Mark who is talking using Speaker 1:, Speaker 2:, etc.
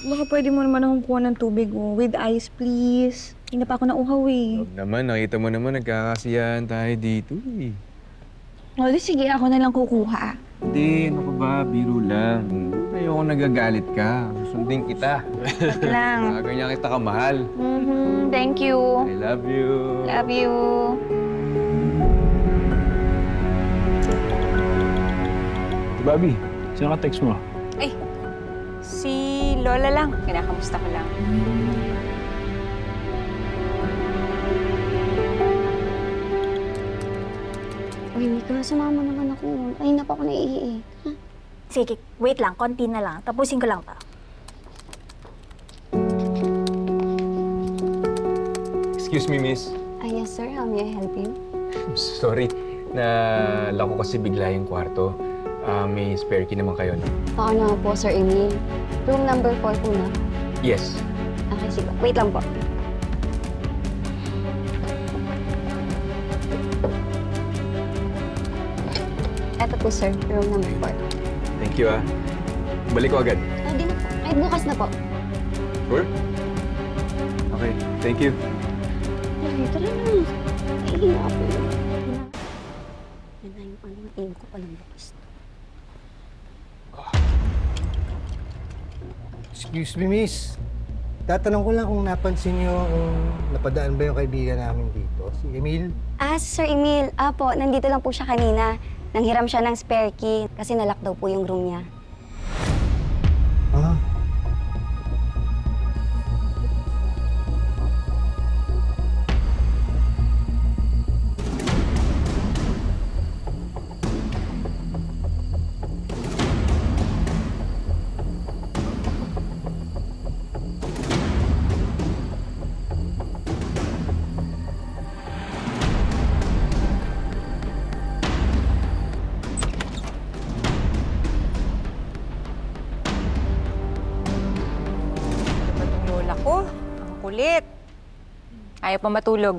Speaker 1: baka pwede mo naman akong kuha ng tubig, oh. With ice, please. Hindi na pa ako nauuhaw, eh.
Speaker 2: Huwag naman, nakita mo naman nagkakasiyahan tayo dito eh.
Speaker 1: O, di sige, ako na lang kukuha.
Speaker 2: Hindi, ano ka ba? Biro lang. Ayoko nagagalit ka. Susundin kita.
Speaker 1: Wag lang.
Speaker 2: Ganyan kita kamahal.
Speaker 1: Thank you.
Speaker 2: I love you.
Speaker 1: Love you.
Speaker 3: Bobby, sino ka text mo?
Speaker 4: Ay, si Lola lang. Kinakamusta ko lang.
Speaker 5: Uy, Mika, sumama naman ako. Ay, na pa ako naiihi.
Speaker 6: Sige, wait lang. Konti na lang. Tapusin ko lang to.
Speaker 2: Excuse me, miss.
Speaker 5: Yes, sir. How may I help you?
Speaker 2: Sorry. Nalako kasi bigla yung kwarto. May spare key naman kayo, no?
Speaker 5: Oo na po, Sir Emil. Room number 4 po na.
Speaker 2: Yes.
Speaker 5: Okay, sige. Wait lang po. Eto po, sir. Room number 4.
Speaker 2: Thank you, ah. Balik ko agad.
Speaker 5: Di na po. Ay, bukas na po.
Speaker 2: Sure? Okay, thank you.
Speaker 5: Ay, tara na. Naiihi na ako. Yan na yung ano, aim ko palang bukas.
Speaker 7: Excuse me, miss. Tatanong ko lang kung napansin niyo kung napadaan ba yung kaibigan namin dito, si Emil.
Speaker 5: Si Sir Emil. Po, nandito lang po siya kanina. Nanghiram siya ng spare key kasi nalock daw po yung room niya.
Speaker 7: Ah,
Speaker 4: Diba itong Lola ko? Ang kulit. Ayaw pa matulog.